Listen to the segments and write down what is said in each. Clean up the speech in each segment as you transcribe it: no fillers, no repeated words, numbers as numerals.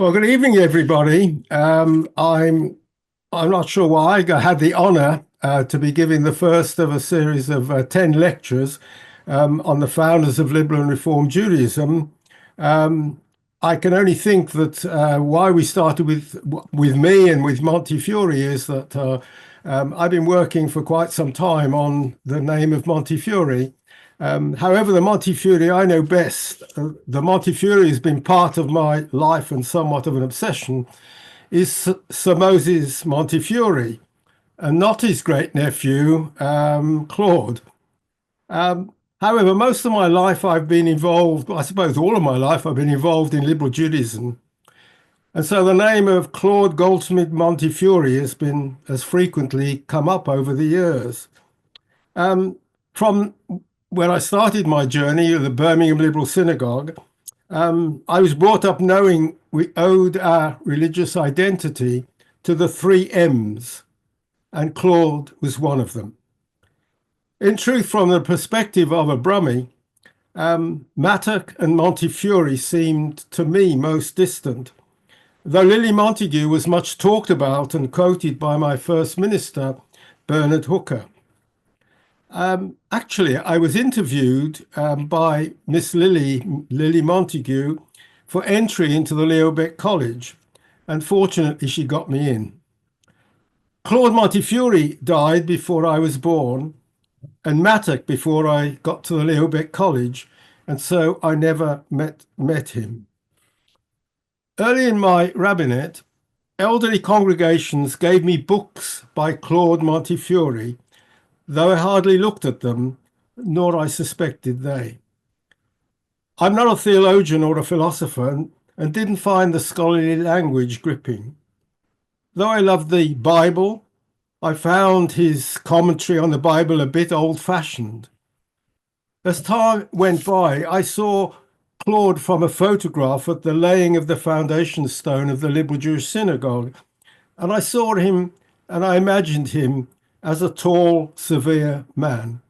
Well, good evening, everybody. I'm not sure why I had the honor to be giving the first of a series of 10 lectures on the founders of Liberal and Reform Judaism. I can only think that why we started with me and with Montefiore is that I've been working for quite some time on the name of Montefiore. However, the Montefiore I know best, the Montefiore has been part of my life and somewhat of an obsession, is Sir Moses Montefiore, and not his great-nephew, Claude. However, most of my life I've been involved, I suppose all of my life I've been involved in liberal Judaism. And so the name of Claude Goldsmid Montefiore has frequently come up over the years. From when I started my journey at the Birmingham Liberal Synagogue, I was brought up knowing we owed our religious identity to the three M's, and Claude was one of them. In truth, from the perspective of a Brummie, Mattock and Montefiore seemed to me most distant, though Lily Montagu was much talked about and quoted by my first minister, Bernard Hooker. Actually, I was interviewed by Miss Lily Montagu for entry into the Leo Baeck College, and fortunately she got me in. Claude Montefiore died before I was born, and Mattock before I got to the Leo Baeck College, and so I never met him. Early in my rabbinate, elderly congregations gave me books by Claude Montefiore, though I hardly looked at them, nor I suspected they. I'm not a theologian or a philosopher and didn't find the scholarly language gripping. Though I loved the Bible, I found his commentary on the Bible a bit old-fashioned. As time went by, I saw Claude from a photograph at the laying of the foundation stone of the Liberal Jewish Synagogue, and I saw him and I imagined him as a tall, severe man.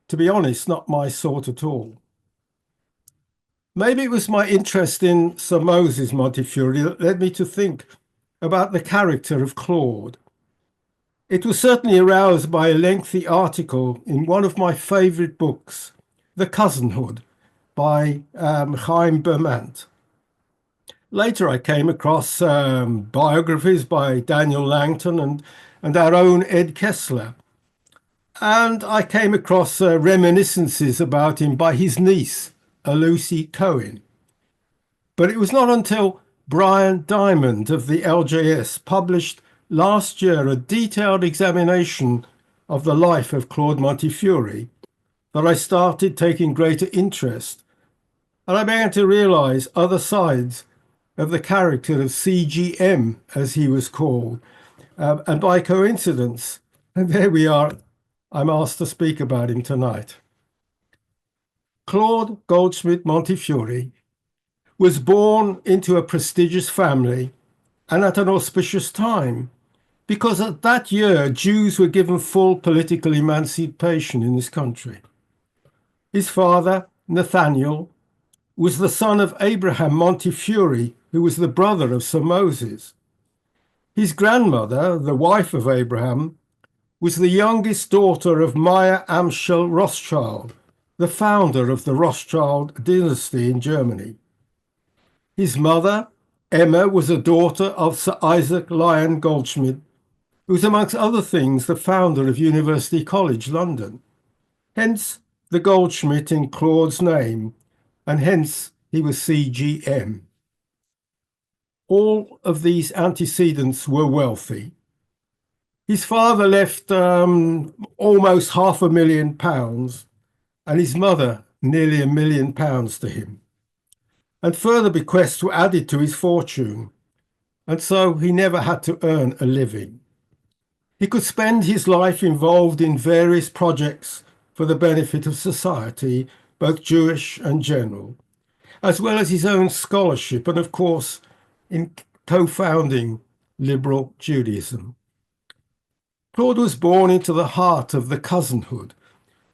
To be honest, not my sort at all. Maybe it was my interest in Sir Moses Montefiore that led me to think about the character of Claude. It was certainly aroused by a lengthy article in one of my favourite books, The Cousinhood, by Chaim Bermant. Later I came across biographies by Daniel Langton and our own Ed Kessler. And I came across reminiscences about him by his niece, Lucy Cohen. But it was not until Brian Diamond of the LJS published last year a detailed examination of the life of Claude Montefiore that I started taking greater interest, and I began to realize other sides of the character of CGM, as he was called. And by coincidence, and there we are, I'm asked to speak about him tonight. Claude Goldsmid Montefiore was born into a prestigious family and at an auspicious time, because at that year, Jews were given full political emancipation in this country. His father, Nathaniel, was the son of Abraham Montefiore, who was the brother of Sir Moses. His grandmother, the wife of Abraham, was the youngest daughter of Meyer Amschel Rothschild, the founder of the Rothschild dynasty in Germany. His mother, Emma, was a daughter of Sir Isaac Lyon Goldschmid, who was, amongst other things, the founder of University College London. Hence the Goldschmidt in Claude's name, and hence he was CGM. All of these antecedents were wealthy. His father left almost £500,000, and his mother nearly £1 million to him. And further bequests were added to his fortune, and so he never had to earn a living. He could spend his life involved in various projects for the benefit of society, both Jewish and general, as well as his own scholarship and, of course, in co-founding liberal Judaism. Claude was born into the heart of the cousinhood,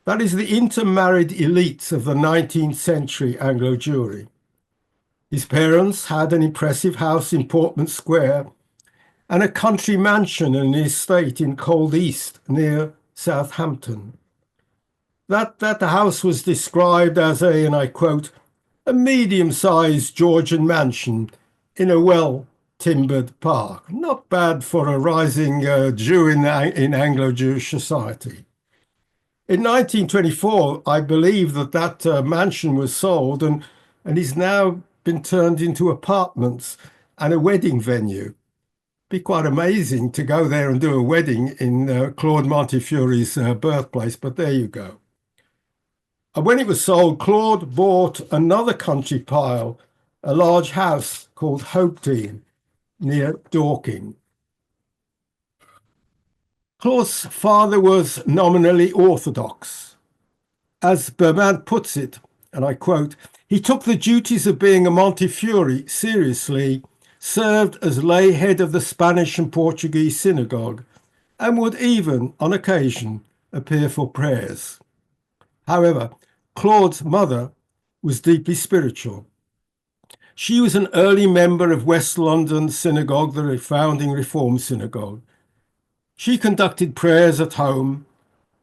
that is, the intermarried elites of the 19th century Anglo-Jewry. His parents had an impressive house in Portman Square and a country mansion and an estate in Cold East near Southampton. That the house was described as a, and I quote, a medium-sized Georgian mansion in a well-timbered park. Not bad for a rising Jew in Anglo-Jewish society. In 1924, I believe that mansion was sold and is now been turned into apartments and a wedding venue. Be quite amazing to go there and do a wedding in Claude Montefiore's birthplace, but there you go. And when it was sold, Claude bought another country pile, a large house called Hochschule near Dorking. Claude's father was nominally Orthodox. As Berman puts it, and I quote, he took the duties of being a Montefiore seriously, served as lay head of the Spanish and Portuguese synagogue, and would even, on occasion, appear for prayers. However, Claude's mother was deeply spiritual. She was an early member of West London Synagogue, the founding Reform synagogue. She conducted prayers at home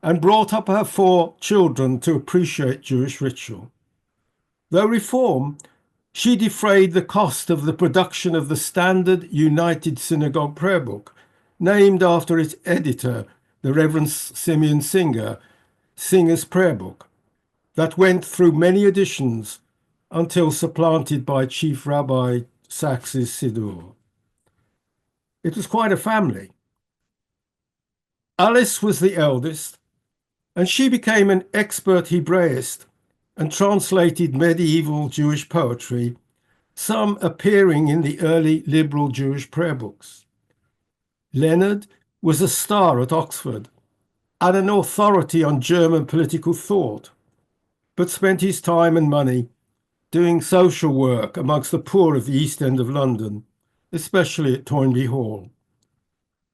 and brought up her 4 children to appreciate Jewish ritual. Though Reform, she defrayed the cost of the production of the Standard United Synagogue Prayer Book, named after its editor, the Reverend Simeon Singer, Singer's Prayer Book, that went through many editions until supplanted by Chief Rabbi Sachs's Siddur. It was quite a family. Alice was the eldest, and she became an expert Hebraist and translated medieval Jewish poetry, some appearing in the early liberal Jewish prayer books. Leonard was a star at Oxford and an authority on German political thought, but spent his time and money doing social work amongst the poor of the East End of London, especially at Toynbee Hall.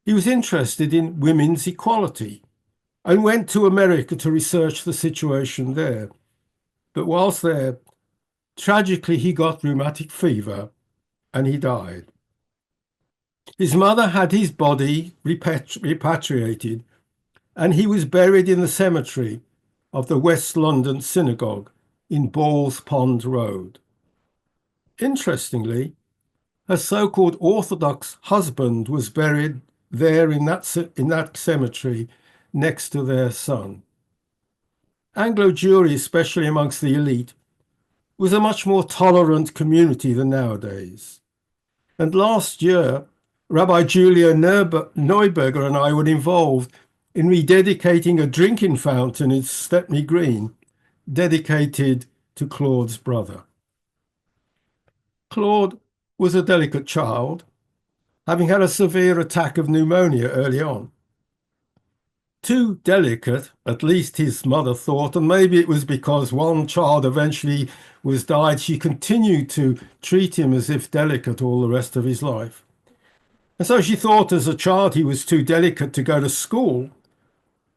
He was interested in women's equality and went to America to research the situation there. But whilst there, tragically, he got rheumatic fever and he died. His mother had his body repatriated, and he was buried in the cemetery of the West London Synagogue in Balls Pond Road. Interestingly, her so-called Orthodox husband was buried there in that cemetery next to their son. Anglo-Jewry, especially amongst the elite, was a much more tolerant community than nowadays. And last year, Rabbi Julia Neuberger and I were involved in rededicating a drinking fountain in Stepney Green, dedicated to Claude's brother. Claude was a delicate child, having had a severe attack of pneumonia early on. Too delicate, at least his mother thought, and maybe it was because one child eventually died, she continued to treat him as if delicate all the rest of his life. And so she thought as a child he was too delicate to go to school,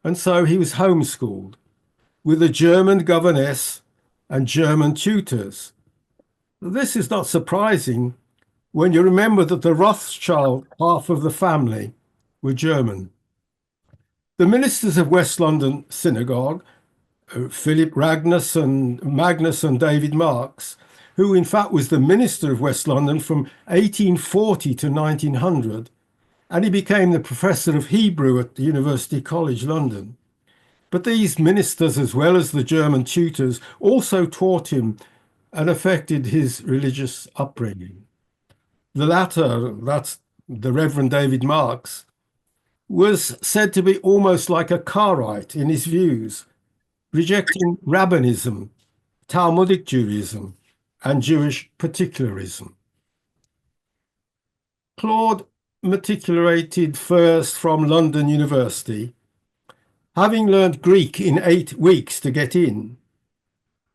and so he was homeschooled with a German governess and German tutors. This is not surprising when you remember that the Rothschild half of the family were German. The ministers of West London Synagogue, Philip Magnus and David Marks, who in fact was the minister of West London from 1840 to 1900, and he became the professor of Hebrew at the University College London. But these ministers, as well as the German tutors, also taught him and affected his religious upbringing. The latter, that's the Reverend David Marks, was said to be almost like a Karaite in his views, rejecting rabbinism, Talmudic Judaism, and Jewish particularism. Claude matriculated first from London University, having learned Greek in 8 weeks to get in.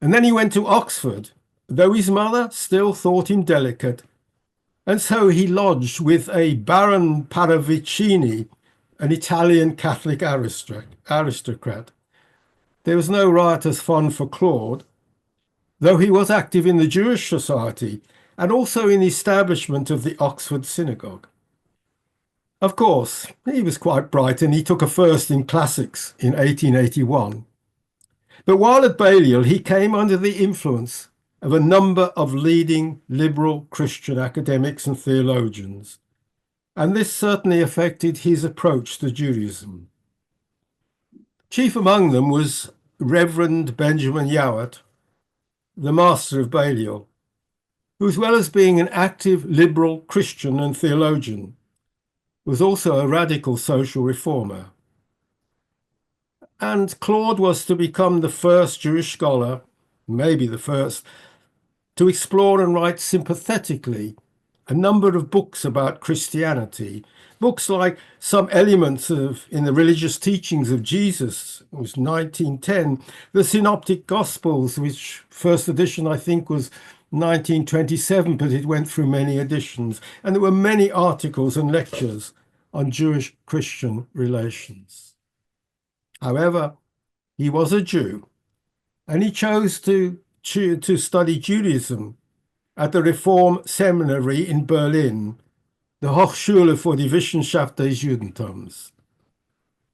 And then he went to Oxford, though his mother still thought him delicate, and so he lodged with a Baron Paravicini, an Italian Catholic aristocrat. There was no riotous fun for Claude, though he was active in the Jewish Society and also in the establishment of the Oxford Synagogue. Of course, he was quite bright and he took a first in classics in 1881. But while at Balliol, he came under the influence of a number of leading liberal Christian academics and theologians, and this certainly affected his approach to Judaism. Chief among them was Reverend Benjamin Jowett, the master of Balliol, who, as well as being an active liberal Christian and theologian, was also a radical social reformer. And Claude was to become the first Jewish scholar, maybe the first, to explore and write sympathetically a number of books about Christianity, books like Some Elements in the Religious Teachings of Jesus, it was 1910, the Synoptic Gospels, which first edition I think was 1927, but it went through many editions, and there were many articles and lectures on Jewish-Christian relations. However, he was a Jew, and he chose to study Judaism at the Reform Seminary in Berlin, the Hochschule for die Wissenschaft des Judentums.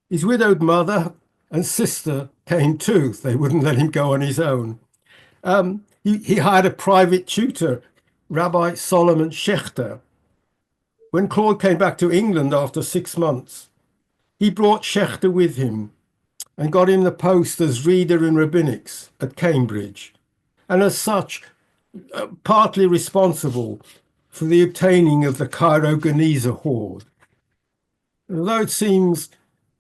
His widowed mother and sister came too. They wouldn't let him go on his own. He hired a private tutor, Rabbi Solomon Schechter. When Claude came back to England after 6 months, he brought Schechter with him and got him the post as reader in rabbinics at Cambridge, and as such, partly responsible for the obtaining of the Cairo Geniza hoard. Although it seems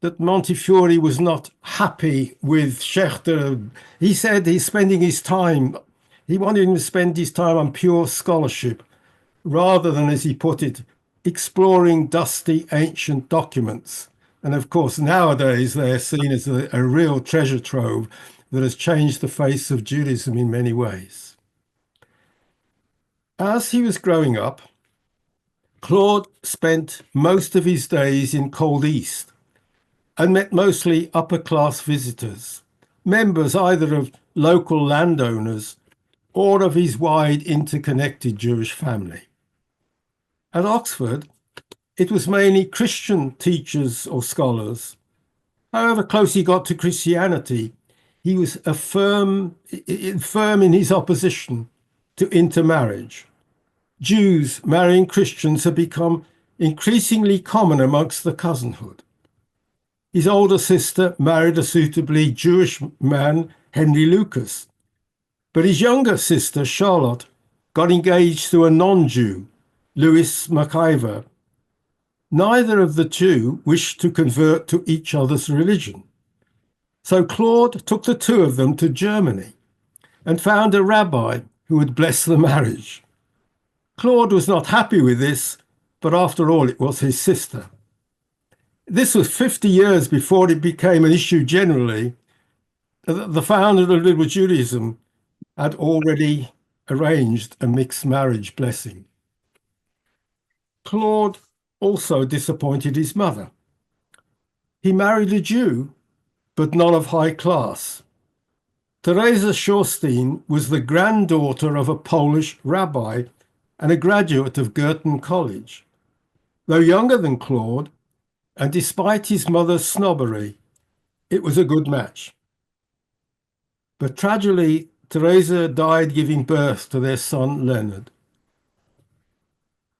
that Montefiore was not happy with Schechter, he said he's spending his time, he wanted him to spend his time on pure scholarship, rather than, as he put it, exploring dusty ancient documents. And of course, nowadays they're seen as a real treasure trove that has changed the face of Judaism in many ways. As he was growing up, Claude spent most of his days in Cold East and met mostly upper-class visitors, members either of local landowners or of his wide interconnected Jewish family. At Oxford, it was mainly Christian teachers or scholars. However close he got to Christianity, he was firm in his opposition to intermarriage. Jews marrying Christians had become increasingly common amongst the cousinhood. His older sister married a suitably Jewish man, Henry Lucas, but his younger sister, Charlotte, got engaged to a non-Jew, Louis MacIver. Neither of the two wished to convert to each other's religion. So Claude took the two of them to Germany and found a rabbi who would bless the marriage. Claude was not happy with this, but after all, it was his sister. This was 50 years before it became an issue generally. The founder of Liberal Judaism had already arranged a mixed marriage blessing. Claude also disappointed his mother. He married a Jew, but not of high class. Teresa Schorstein was the granddaughter of a Polish rabbi and a graduate of Girton College. Though younger than Claude, and despite his mother's snobbery, it was a good match. But tragically, Teresa died giving birth to their son Leonard.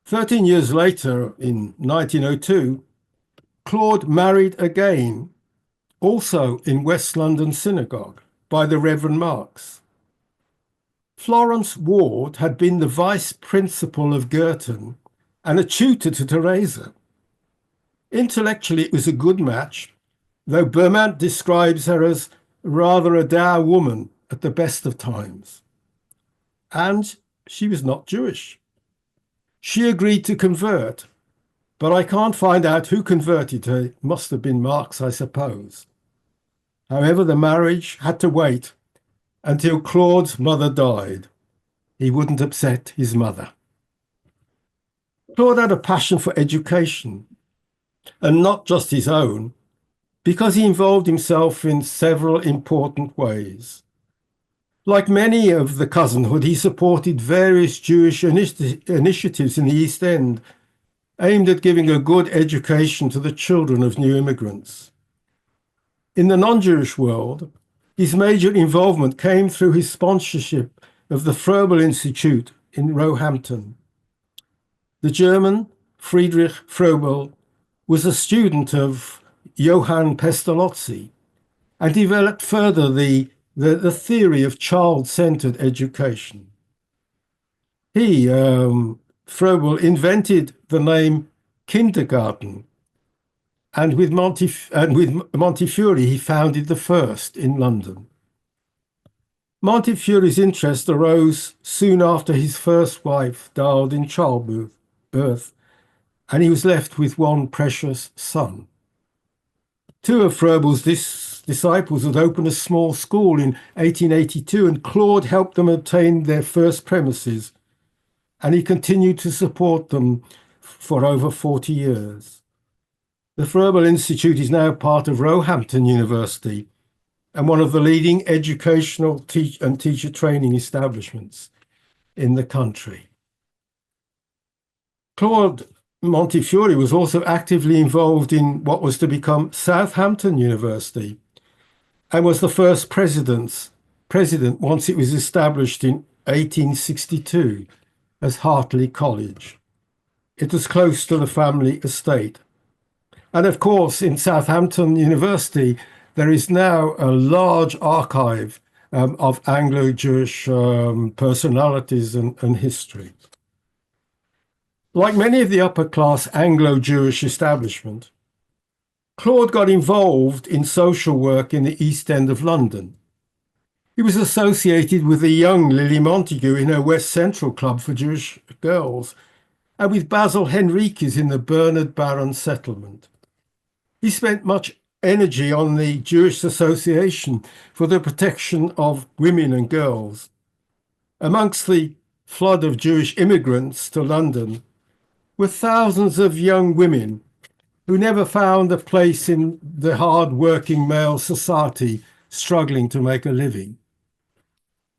13 years later, in 1902, Claude married again, also in West London Synagogue, by the Reverend Marks. Florence Ward had been the vice principal of Girton and a tutor to Teresa. Intellectually, it was a good match, though Bermant describes her as rather a dour woman at the best of times. And she was not Jewish. She agreed to convert, but I can't find out who converted her. It must have been Marx, I suppose. However, the marriage had to wait until Claude's mother died. He wouldn't upset his mother. Claude had a passion for education, and not just his own, because he involved himself in several important ways. Like many of the cousinhood, he supported various Jewish initiatives in the East End aimed at giving a good education to the children of new immigrants. In the non-Jewish world, his major involvement came through his sponsorship of the Froebel Institute in Roehampton. The German Friedrich Froebel was a student of Johann Pestalozzi and developed further the theory of child-centered education. Froebel, invented the name kindergarten, and with Montefiore, he founded the first in London. Montefiore's interest arose soon after his first wife died in childbirth, and he was left with one precious son. Two of Froebel's disciples had opened a small school in 1882, and Claude helped them obtain their first premises, and he continued to support them for over 40 years. The Froebel Institute is now part of Roehampton University and one of the leading educational and teacher training establishments in the country. Claude Montefiore was also actively involved in what was to become Southampton University and was the first president once it was established in 1862 as Hartley College. It was close to the family estate. And of course, in Southampton University, there is now a large archive of Anglo-Jewish personalities and history. Like many of the upper-class Anglo-Jewish establishment, Claude got involved in social work in the East End of London. He was associated with the young Lily Montagu in her West Central Club for Jewish girls, and with Basil Henriques in the Bernard Baron settlement. He spent much energy on the Jewish Association for the protection of women and girls. Amongst the flood of Jewish immigrants to London were thousands of young women who never found a place in the hard-working male society struggling to make a living.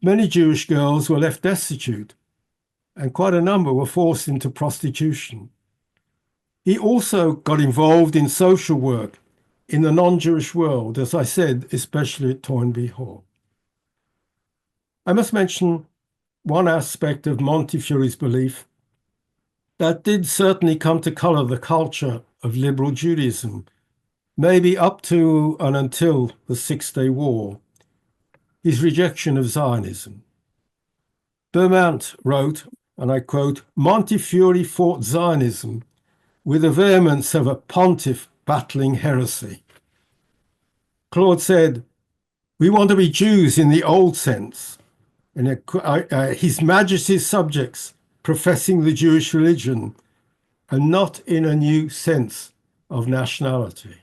Many Jewish girls were left destitute, and quite a number were forced into prostitution. He also got involved in social work in the non-Jewish world, as I said, especially at Toynbee Hall. I must mention one aspect of Montefiore's belief that did certainly come to colour the culture of liberal Judaism, maybe up to and until the Six-Day War, his rejection of Zionism. Beaumont wrote, and I quote, "Montefiore fought Zionism with the vehemence of a pontiff battling heresy." Claude said, "We want to be Jews in the old sense, in His Majesty's subjects professing the Jewish religion, and not in a new sense of nationality."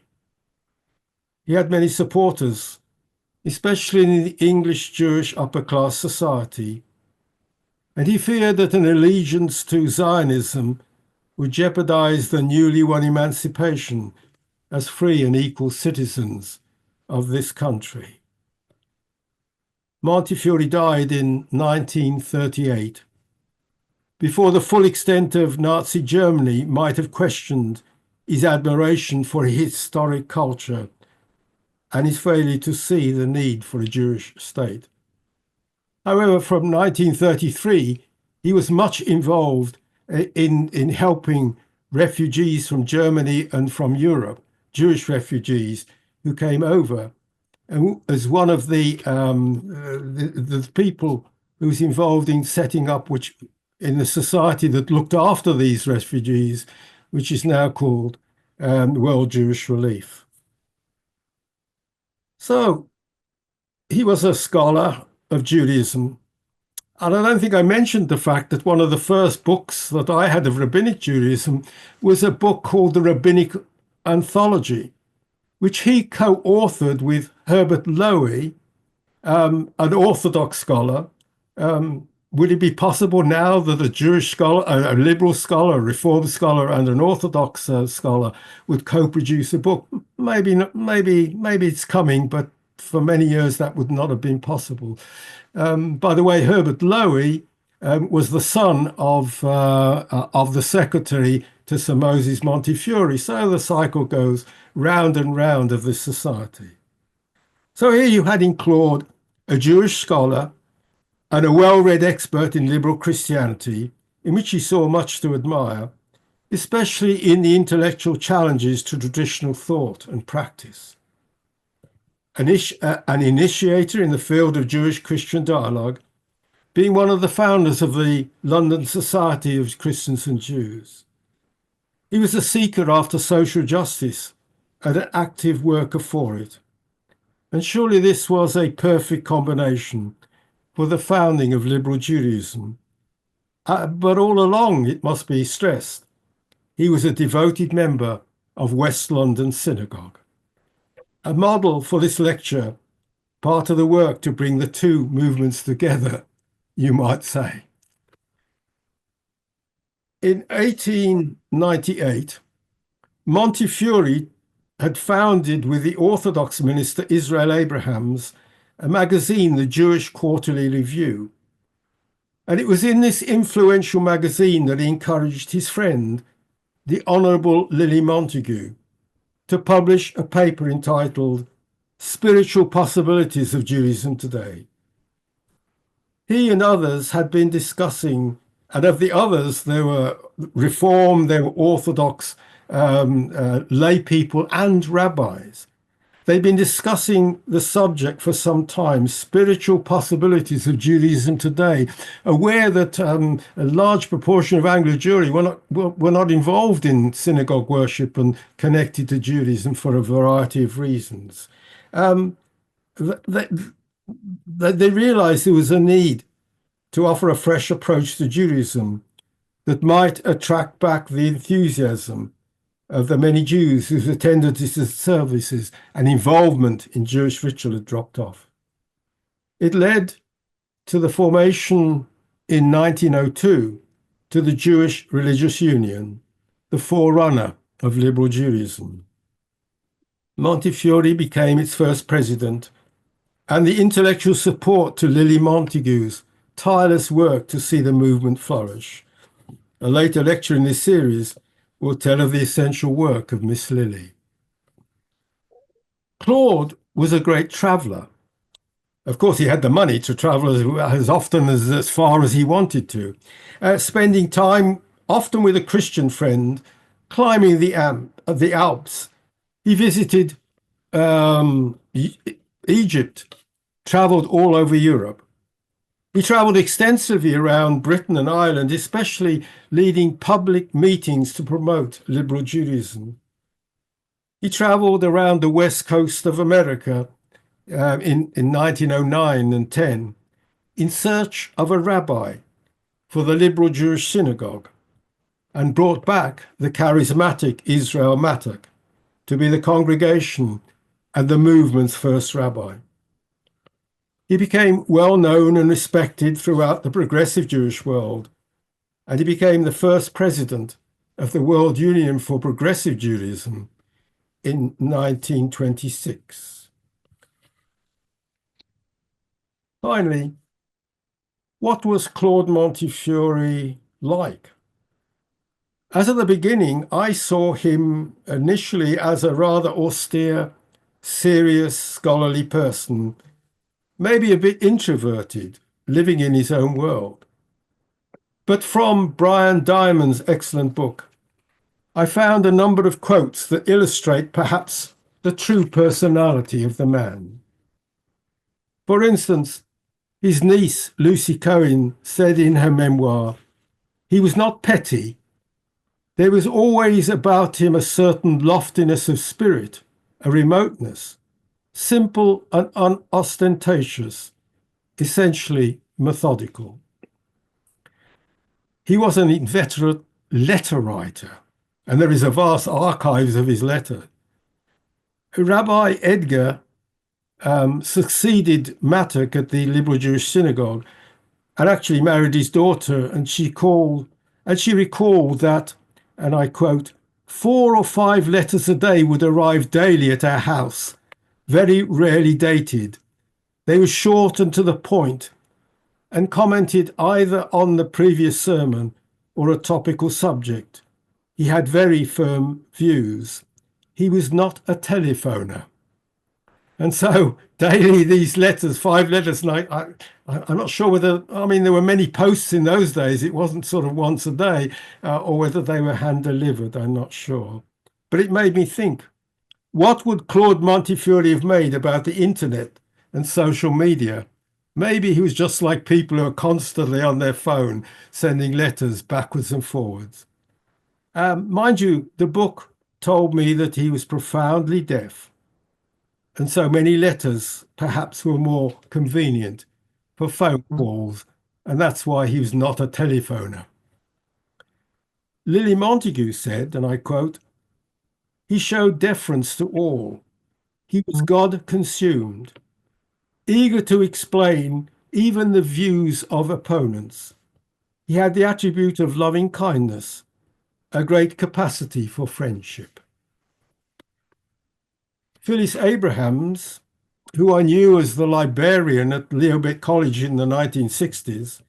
He had many supporters, especially in the English Jewish upper-class society, and he feared that an allegiance to Zionism would jeopardize the newly won emancipation as free and equal citizens of this country. Montefiore died in 1938, before the full extent of Nazi Germany might have questioned his admiration for historic culture and his failure to see the need for a Jewish state. However, from 1933, he was much involved in helping refugees from Germany and from Europe, Jewish refugees who came over, and as one of the people who was involved in setting up in the society that looked after these refugees, which is now called World Jewish Relief. So he was a scholar of Judaism. And I don't think I mentioned the fact that one of the first books that I had of rabbinic Judaism was a book called the Rabbinic Anthology, which he co-authored with Herbert Lowy, an Orthodox scholar. Would it be possible now that a Jewish scholar, a liberal scholar, a Reform scholar, and an Orthodox scholar would co-produce a book? Maybe it's coming, but for many years that would not have been possible. By the way, Herbert Lowy was the son of the secretary to Sir Moses Montefiore. So the cycle goes round and round of this society. So here you had in Claude a Jewish scholar and a well-read expert in liberal Christianity, in which he saw much to admire, especially in the intellectual challenges to traditional thought and practice. An initiator in the field of Jewish-Christian dialogue, being one of the founders of the London Society of Christians and Jews. He was a seeker after social justice and an active worker for it. And surely this was a perfect combination for the founding of Liberal Judaism. But all along, it must be stressed, he was a devoted member of West London Synagogue. A model for this lecture, part of the work to bring the two movements together, you might say. In 1898, Montefiore had founded with the Orthodox minister Israel Abrahams a magazine, the Jewish Quarterly Review. And it was in this influential magazine that he encouraged his friend, the Honourable Lily Montagu, to publish a paper entitled Spiritual Possibilities of Judaism Today. He and others had been discussing, and of the others, there were Reform, there were Orthodox lay people and rabbis. They'd been discussing the subject for some time, spiritual possibilities of Judaism today, aware that a large proportion of Anglo-Jewry were not involved in synagogue worship and connected to Judaism for a variety of reasons. They realized there was a need to offer a fresh approach to Judaism that might attract back the enthusiasm of the many Jews whose attendance at services and involvement in Jewish ritual had dropped off. It led to the formation in 1902 to the Jewish Religious Union, the forerunner of Liberal Judaism. Montefiore became its first president, and the intellectual support to Lily Montagu's tireless work to see the movement flourish. A later lecture in this series will tell of the essential work of Miss Lily. Claude was a great traveller. Of course, he had the money to travel as often as far as he wanted to, spending time often with a Christian friend, climbing the Alps. He visited Egypt, travelled all over Europe. He travelled extensively around Britain and Ireland, especially leading public meetings to promote liberal Judaism. He travelled around the west coast of America in 1909 and 10 in search of a rabbi for the liberal Jewish synagogue, and brought back the charismatic Israel Matak to be the congregation and the movement's first rabbi. He became well known and respected throughout the progressive Jewish world, and he became the first president of the World Union for Progressive Judaism in 1926. Finally, what was Claude Montefiore like? As at the beginning, I saw him initially as a rather austere, serious, scholarly person, maybe a bit introverted, living in his own world. But from Brian Diamond's excellent book, I found a number of quotes that illustrate perhaps the true personality of the man. For instance, his niece, Lucy Cohen, said in her memoir, he was not petty. There was always about him a certain loftiness of spirit, a remoteness, simple and unostentatious, essentially methodical. He was an inveterate letter writer, and there is a vast archive of his letter. Rabbi Edgar succeeded Matak at the Liberal Jewish Synagogue and actually married his daughter, and she recalled that, and I quote, 4 or 5 letters a day would arrive daily at our house, very rarely dated. They were short and to the point, and commented either on the previous sermon or a topical subject. He had very firm views. He was not a telephoner. And so daily these letters, 5 letters a night, I'm not sure whether, I mean, there were many posts in those days. It wasn't sort of once a day, or whether they were hand delivered. I'm not sure. But it made me think, what would Claude Montefiore have made about the internet and social media? Maybe he was just like people who are constantly on their phone, sending letters backwards and forwards. Mind you, the book told me that he was profoundly deaf, and so many letters perhaps were more convenient for phone calls, and that's why he was not a telephoner. Lily Montagu said, and I quote, "He showed deference to all. He was God-consumed, eager to explain even the views of opponents. He had the attribute of loving kindness, a great capacity for friendship." Phyllis Abrahams, who I knew as the librarian at Leo Baeck College in the 1960s,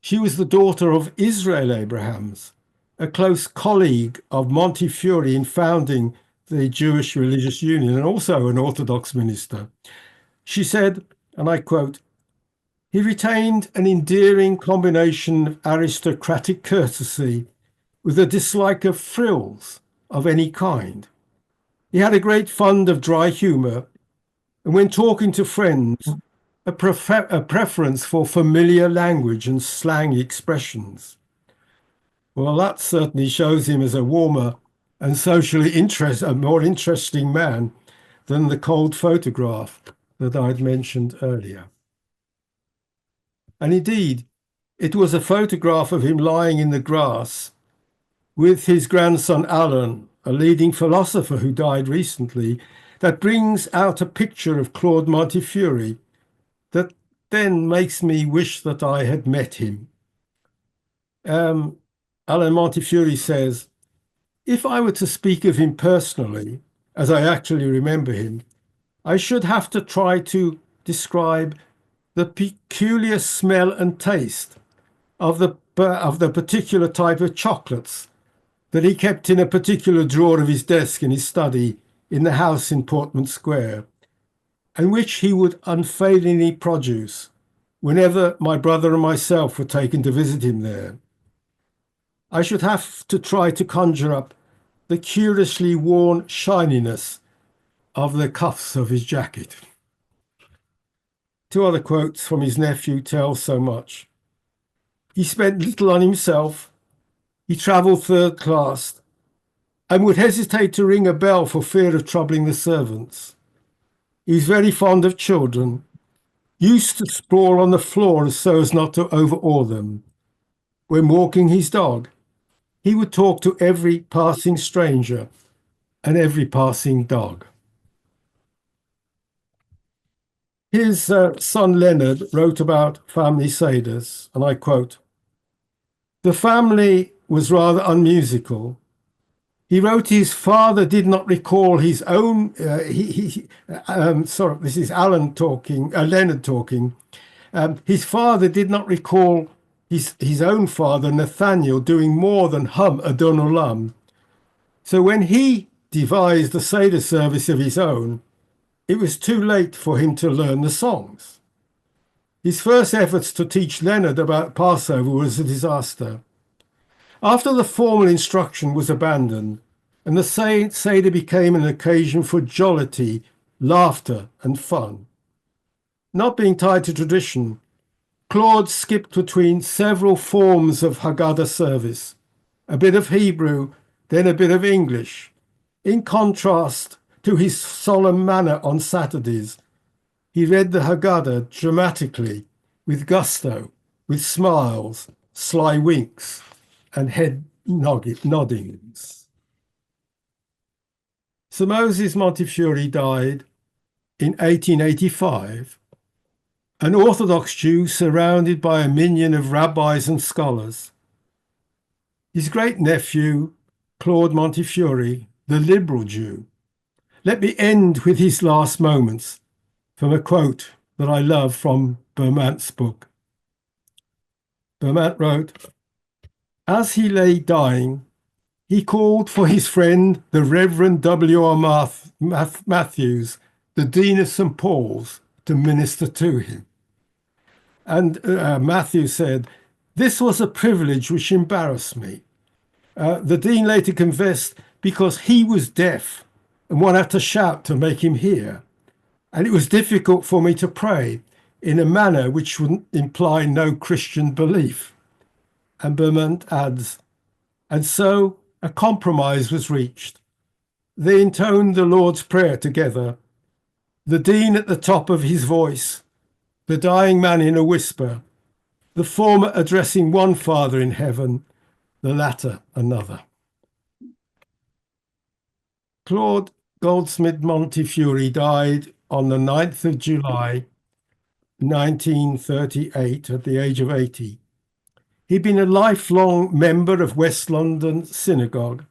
she was the daughter of Israel Abrahams, a close colleague of Montefiore in founding the Jewish Religious Union and also an Orthodox minister. She said, and I quote, "He retained an endearing combination of aristocratic courtesy with a dislike of frills of any kind. He had a great fund of dry humour, and when talking to friends, a preference for familiar language and slang expressions." Well, that certainly shows him as a warmer and a more interesting man than the cold photograph that I'd mentioned earlier. And indeed, it was a photograph of him lying in the grass with his grandson Alan, a leading philosopher who died recently, that brings out a picture of Claude Montefiore that then makes me wish that I had met him. Alan Montefiore says, "If I were to speak of him personally, as I actually remember him, I should have to try to describe the peculiar smell and taste of the particular type of chocolates that he kept in a particular drawer of his desk in his study in the house in Portman Square, and which he would unfailingly produce whenever my brother and myself were taken to visit him there. I should have to try to conjure up the curiously worn shininess of the cuffs of his jacket." 2 other quotes from his nephew tell so much. "He spent little on himself. He travelled third class and would hesitate to ring a bell for fear of troubling the servants. He was very fond of children, used to sprawl on the floor so as not to overawe them. When walking his dog, he would talk to every passing stranger and every passing dog." His son Leonard wrote about family seders, and I quote, "The family was rather unmusical. He wrote his father did not recall his own, sorry, this is Alan talking, Leonard talking. His father did not recall his own father, Nathaniel, doing more than hum Adon Olam. So when he devised a Seder service of his own, it was too late for him to learn the songs. His first efforts to teach Leonard about Passover was a disaster. After the formal instruction was abandoned, and the Seder became an occasion for jollity, laughter, and fun. Not being tied to tradition, Claude skipped between several forms of Haggadah service, a bit of Hebrew, then a bit of English. In contrast to his solemn manner on Saturdays, he read the Haggadah dramatically, with gusto, with smiles, sly winks, and head noddings. Sir Moses Montefiore died in 1885, an Orthodox Jew surrounded by a minion of rabbis and scholars. His great-nephew, Claude Montefiore, the liberal Jew, Let me end with his last moments from a quote that I love from Beaumont's book. Beaumont wrote, "As he lay dying, he called for his friend, the Reverend W.R. Matthews, the Dean of St. Paul's, to minister to him. And Matthews said, 'This was a privilege which embarrassed me.' The Dean later confessed, because he was deaf and one had to shout to make him hear. And it was difficult for me to pray in a manner which would imply no Christian belief." And Beaumont adds, "And so a compromise was reached. They intoned the Lord's Prayer together, the Dean at the top of his voice, the dying man in a whisper, the former addressing one Father in heaven, the latter another." Claude Goldsmid Montefiore died on the 9th of July, 1938, at the age of 80. He'd been a lifelong member of West London Synagogue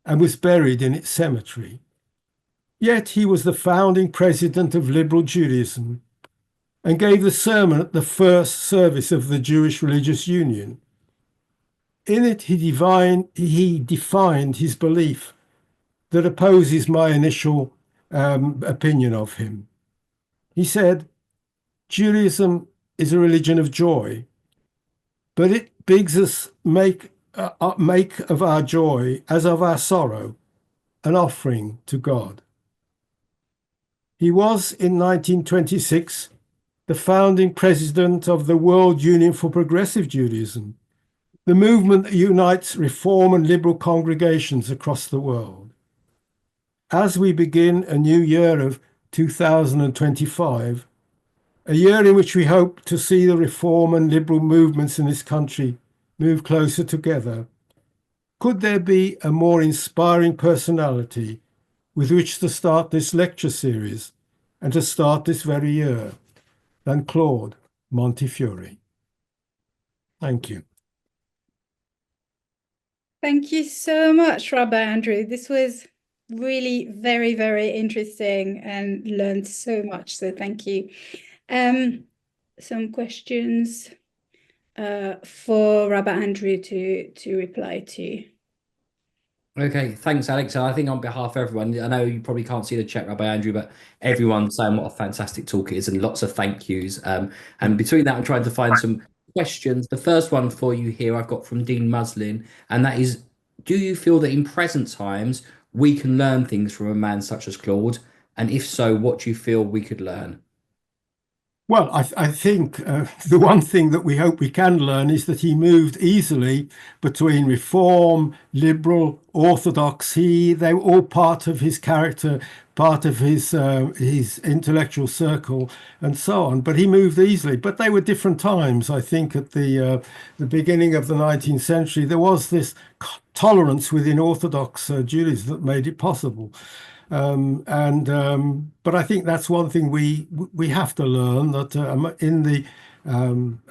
and was buried in its cemetery. Yet he was the founding president of Liberal Judaism and gave the sermon at the first service of the Jewish Religious Union. In it, he defined his belief that opposes my initial opinion of him. He said, "Judaism is a religion of joy, but it bids us make of our joy, as of our sorrow, an offering to God." He was, in 1926, the founding president of the World Union for Progressive Judaism, the movement that unites Reform and Liberal congregations across the world. As we begin a new year of 2025, a year in which we hope to see the Reform and Liberal movements in this country move closer together, could there be a more inspiring personality with which to start this lecture series and to start this very year than Claude Montefiore? Thank you. Thank you so much, Rabbi Andrew. This was really very, very interesting and learned so much. So thank you. Some questions for Rabbi Andrew to reply to. Okay, thanks, Alex. I think on behalf of everyone, I know you probably can't see the chat, Rabbi Andrew, but everyone's saying what a fantastic talk it is and lots of thank yous. And between that, I'm trying to find some questions. The first one for you here I've got from Dean Muslin, and that is, do you feel that in present times we can learn things from a man such as Claude? And if so, what do you feel we could learn? Well, I think the one thing that we hope we can learn is that he moved easily between Reform, Liberal, Orthodox. They were all part of his character, part of his intellectual circle, and so on. But he moved easily. But they were different times. I think at the beginning of the 19th century, there was this tolerance within Orthodox Judaism that made it possible. But I think that's one thing we have to learn, that in the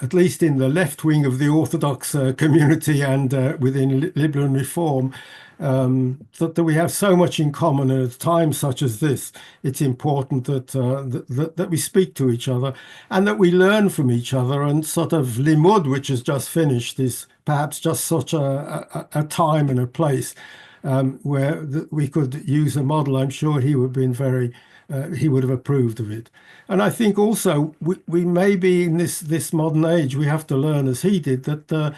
at least in the left wing of the Orthodox community and within Liberal and Reform, that we have so much in common. And at times such as this, it's important that we speak to each other and that we learn from each other. And sort of Limud, which has just finished, is perhaps just such a time and a place where we could use a model. I'm sure he would have been he would have approved of it. And I think also we may be in this modern age, we have to learn, as he did, that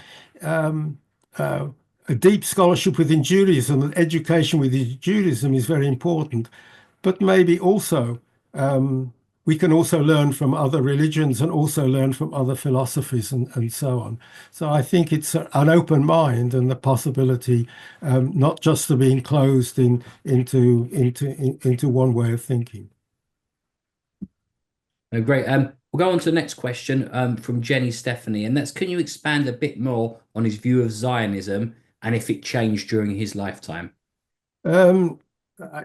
a deep scholarship within Judaism and education within Judaism is very important. But maybe also we can also learn from other religions and also learn from other philosophies and so on. So I think it's an open mind and the possibility not just of being closed into one way of thinking. Oh, great. We'll go on to the next question from Jenny Stephanie, and that's, can you expand a bit more on his view of Zionism and if it changed during his lifetime?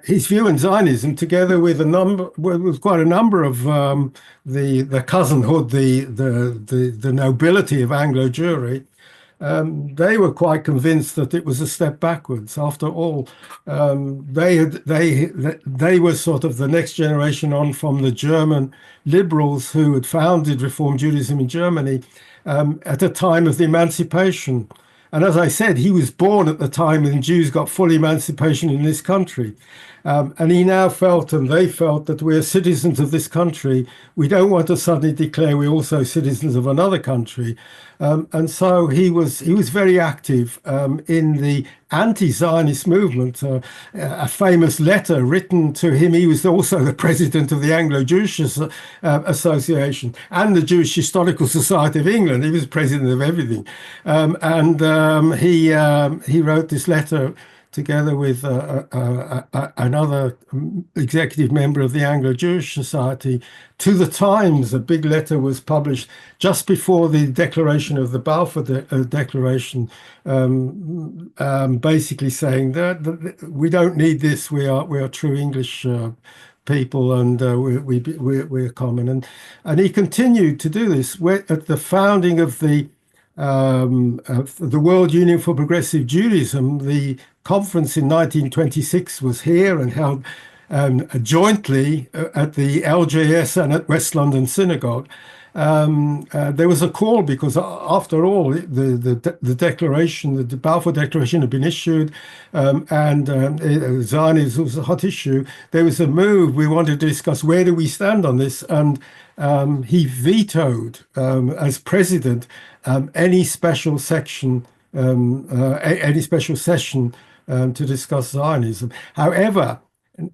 His view on Zionism, together with quite a number of the cousinhood, the nobility of Anglo-Jewry, they were quite convinced that it was a step backwards. After all, they were sort of the next generation on from the German liberals who had founded Reform Judaism in Germany at a time of the emancipation. And as I said, he was born at the time when Jews got full emancipation in this country. And he now felt, and they felt, that we're citizens of this country. We don't want to suddenly declare we're also citizens of another country. And so he was very active in the anti-Zionist movement. A famous letter written to him. He was also the president of the Anglo-Jewish Association and the Jewish Historical Society of England. He was president of everything. He wrote this letter together with another executive member of the Anglo-Jewish Society to the Times. A big letter was published just before the declaration of the Balfour Declaration, basically saying that we don't need this. We are true English people, and we're common. And he continued to do this. At the founding of the World Union for Progressive Judaism, the conference in 1926 was here and held jointly at the LJS and at West London Synagogue. There was a call because, after all, the declaration, the Balfour Declaration, had been issued, and Zionism was a hot issue. There was a move. We wanted to discuss where do we stand on this, and he vetoed, as president, any special session to discuss Zionism. However,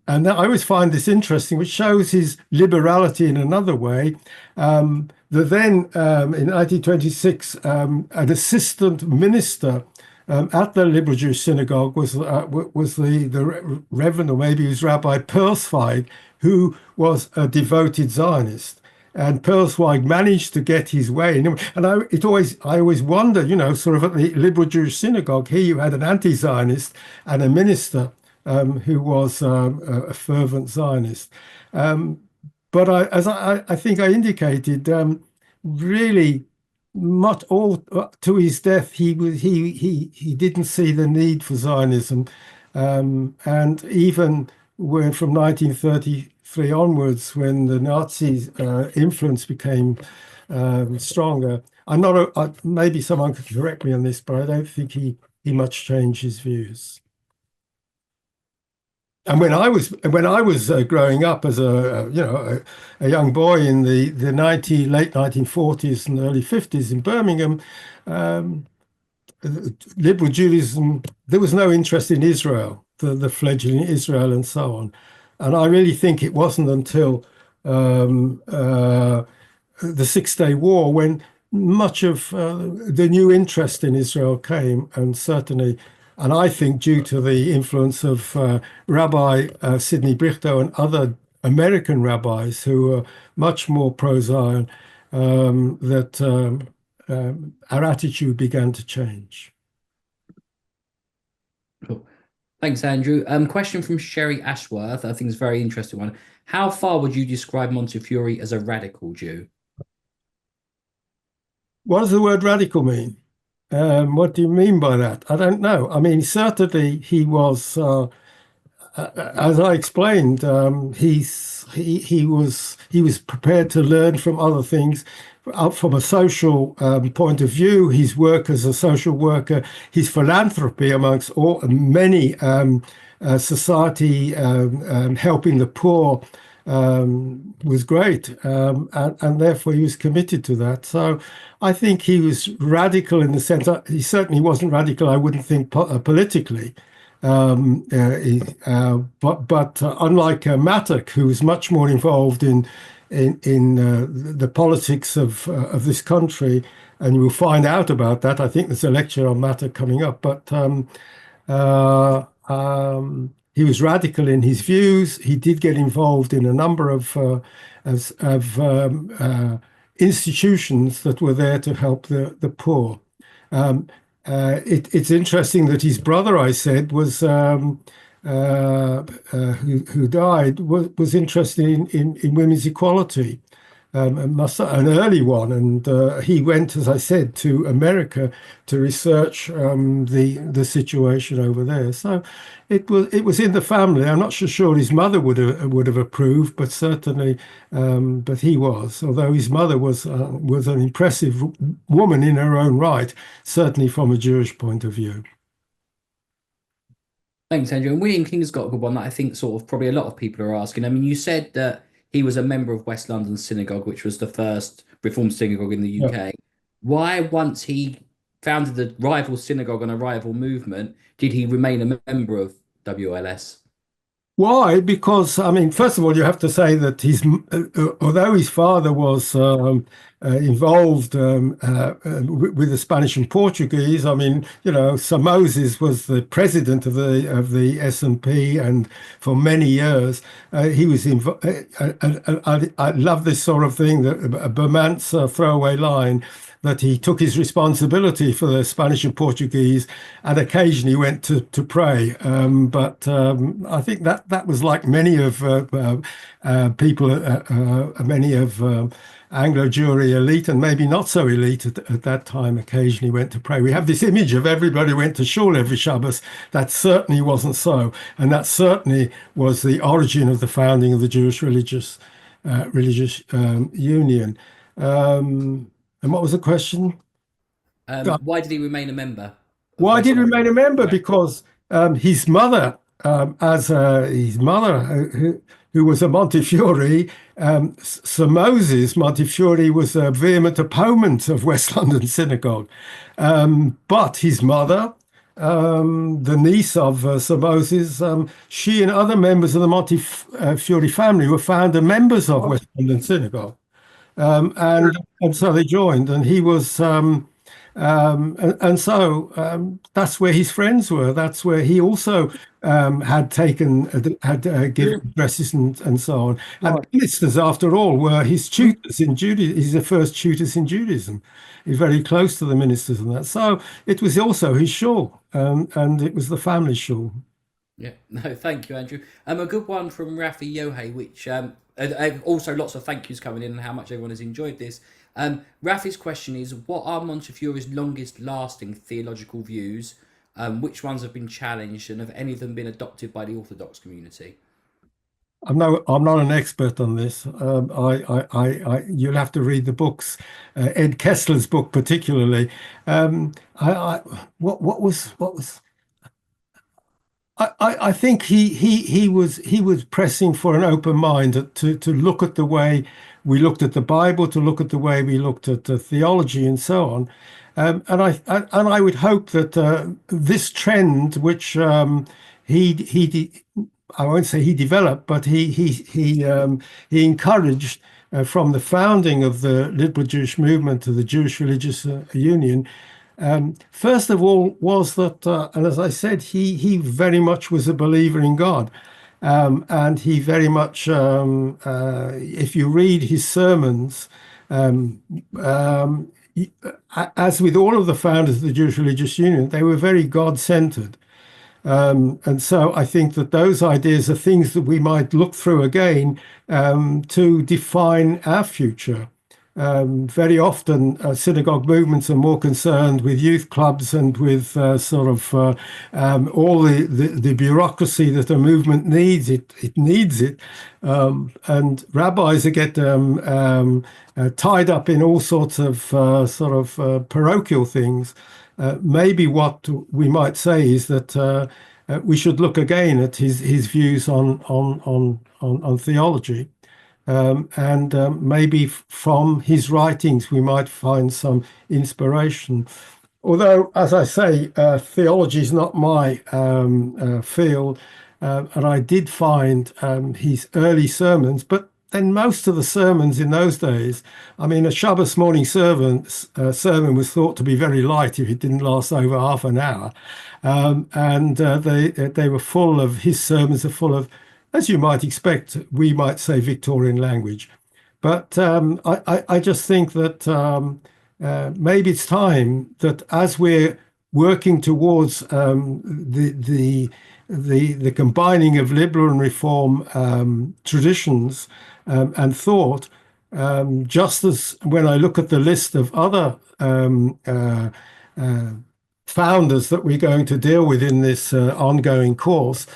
and I always find this interesting, which shows his liberality in another way. In 1926, an assistant minister at the Liberal Jewish Synagogue was the Reverend, or maybe he was Rabbi Perlsweig, who was a devoted Zionist. And Perlsweig managed to get his way. And I always wonder, sort of at the Liberal Jewish Synagogue, here you had an anti-Zionist and a minister who was a fervent Zionist. But as I think I indicated, really, not all to his death, he didn't see the need for Zionism, and even when from 1933 onwards, when the Nazis' influence became stronger. Maybe someone could correct me on this, but I don't think he much changed his views. And when I was growing up as a young boy in the late 1940s and early 50s in Birmingham, liberal Judaism, there was no interest in Israel, the fledgling Israel and so on. And I really think it wasn't until the Six-Day War when much of the new interest in Israel came, and I think due to the influence of Rabbi Sidney Brichto and other American rabbis who were much more pro-Zion, that our attitude began to change. Cool. Thanks, Andrew. Question from Sherry Ashworth, I think is a very interesting one. How far would you describe Montefiore as a radical Jew? What does the word radical mean? What do you mean by that? I don't know. I mean, certainly he was, as I explained, he was prepared to learn from other things. From a social point of view, his work as a social worker, his philanthropy amongst many society, helping the poor, was great, and therefore he was committed to that. So I think he was radical in the sense that he certainly wasn't radical, I wouldn't think, politically. But unlike Mattock, who was much more involved in the politics of this country, and you'll find out about that. I think there's a lecture on Mattock coming up, but he was radical in his views. He did get involved in a number of institutions that were there to help the poor. It's interesting that his brother, I said, was who died, was interested in women's equality. an early one, and he went, as I said, to America to research the situation over there. So it was in the family. I'm not so sure his mother would have approved, but certainly, but he was. Although his mother was an impressive woman in her own right, certainly from a Jewish point of view. Thanks, Andrew. And William King's got a good one that I think sort of probably a lot of people are asking. I mean, you said that he was a member of West London Synagogue, which was the first Reformed synagogue in the UK. Yeah. Why, once he founded the rival synagogue and a rival movement, did he remain a member of WLS? Why? Because, I mean, first of all, you have to say that although his father was involved with the Spanish and Portuguese, I mean, you know, Sir Moses was the president of the S&P, and for many years he was involved. I love this sort of thing, that Bermant's throwaway line, that he took his responsibility for the Spanish and Portuguese and occasionally went to pray. But I think that was like many of many of Anglo-Jewry elite, and maybe not so elite at that time, occasionally went to pray. We have this image of everybody went to shul every Shabbos. That certainly wasn't so. And that certainly was the origin of the founding of the Jewish religious union. And what was the question? Why did he remain a member? Why did he remain a member? Right. Because his mother, who was a Montefiore, Sir Moses Montefiore, was a vehement opponent of West London Synagogue. But his mother, the niece of Sir Moses, she and other members of the Montefiore family were founder members of West London Synagogue. And so they joined, and he was, so that's where his friends were. That's where he also had given addresses and so on. And ministers, after all, were his tutors in Judaism. He's the first tutors in Judaism. He's very close to the ministers and that. So it was also his shul, and it was the family shul. Yeah, no, thank you, Andrew. A good one from Rafi Yohei, which also lots of thank yous coming in and how much everyone has enjoyed this. Rafi's question is, what are Montefiore's longest lasting theological views? Which ones have been challenged, and have any of them been adopted by the Orthodox community? I'm not an expert on this. You'll have to read the books, Ed Kessler's book particularly. I think he was pressing for an open mind to look at the way we looked at the Bible, to look at the way we looked at theology and so on. And I would hope that this trend, which I won't say he developed, but he encouraged from the founding of the Liberal Jewish movement to the Jewish Religious Union. First of all, was that, and as I said, he very much was a believer in God, and he very much, if you read his sermons, as with all of the founders of the Jewish Religious Union, they were very God-centered. And so I think that those ideas are things that we might look through again to define our future. Very often, synagogue movements are more concerned with youth clubs and with all the bureaucracy that a movement needs. It needs it, and rabbis get tied up in all sorts of parochial things. Maybe what we might say is that we should look again at his views on theology. And maybe from his writings we might find some inspiration. Although, as I say, theology is not my field, and I did find his early sermons, but then most of the sermons in those days, I mean, a Shabbos morning sermon was thought to be very light if it didn't last over half an hour, and they were full of, his sermons are full of, as you might expect, we might say Victorian language. But I just think that maybe it's time that as we're working towards the combining of liberal and reform traditions and thought, just as when I look at the list of other founders that we're going to deal with in this ongoing course,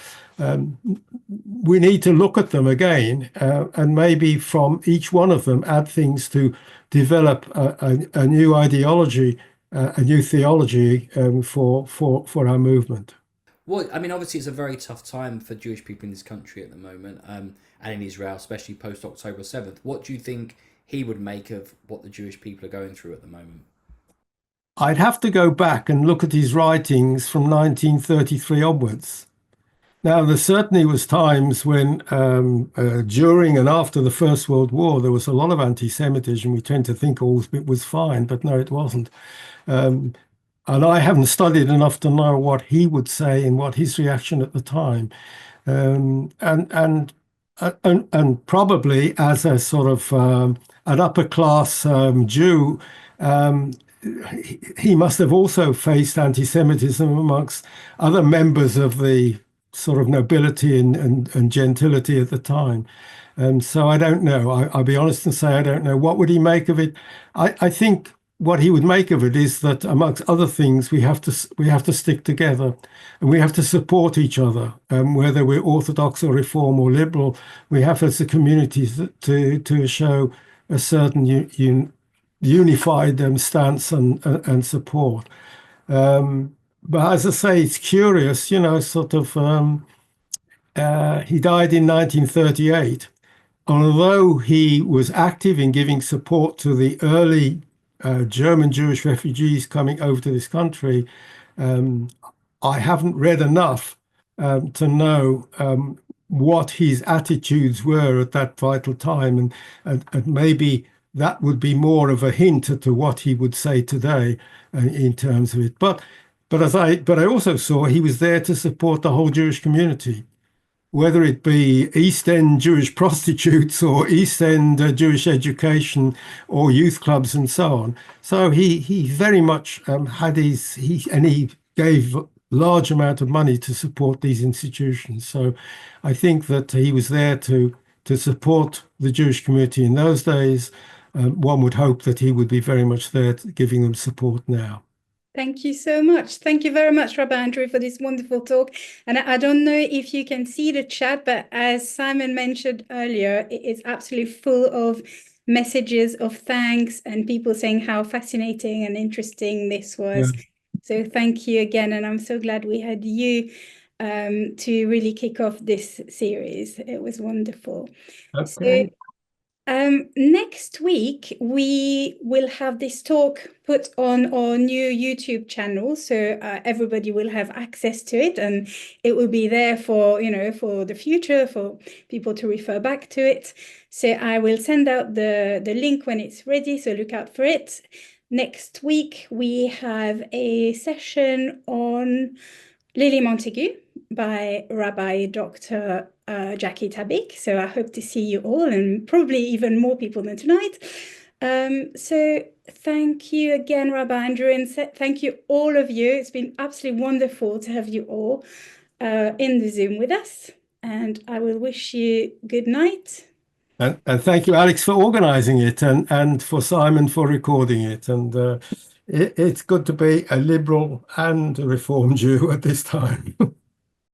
we need to look at them again and maybe from each one of them add things to develop a new ideology, a new theology for our movement. Well, I mean, obviously, it's a very tough time for Jewish people in this country at the moment, and in Israel, especially post October 7th. What do you think he would make of what the Jewish people are going through at the moment? I'd have to go back and look at his writings from 1933 onwards. Now, there certainly was times when during and after the First World War, there was a lot of anti-Semitism. We tend to think all it was fine, but no, it wasn't. And I haven't studied enough to know what he would say and what his reaction at the time. And probably as a sort of an upper class Jew, he must have also faced anti-Semitism amongst other members of the sort of nobility and gentility at the time. So I don't know. I'll be honest and say I don't know. What would he make of it? I think what he would make of it is that, amongst other things, we have to stick together and we have to support each other, whether we're Orthodox or Reform or Liberal. We have as a community to show a certain unified stance and support. But as I say, it's curious, sort of. He died in 1938. Although he was active in giving support to the early German Jewish refugees coming over to this country, I haven't read enough to know what his attitudes were at that vital time, and maybe that would be more of a hint to what he would say today in terms of it. But I also saw he was there to support the whole Jewish community, whether it be East End Jewish prostitutes or East End Jewish education or youth clubs and so on. So he very much had he gave large amount of money to support these institutions. So I think that he was there to support the Jewish community in those days. One would hope that he would be very much there giving them support now. Thank you so much. Thank you very much, Rabbi Andrew, for this wonderful talk. And I don't know if you can see the chat, but as Simon mentioned earlier, it is absolutely full of messages of thanks and people saying how fascinating and interesting this was. Yeah. So thank you again. And I'm so glad we had you to really kick off this series. It was wonderful. Okay. So, next week, we will have this talk put on our new YouTube channel, so everybody will have access to it, and it will be there for, for the future, for people to refer back to it. So I will send out the link when it's ready, so look out for it. Next week, we have a session on Lily Montagu by Rabbi Dr. Jackie Tabik. So I hope to see you all, and probably even more people than tonight. So thank you again, Rabbi Andrew, and thank you all of you. It's been absolutely wonderful to have you all in the Zoom with us. And I will wish you good night. And thank you, Alex, for organizing it, and for Simon for recording it. And it's good to be a liberal and a Reform Jew at this time.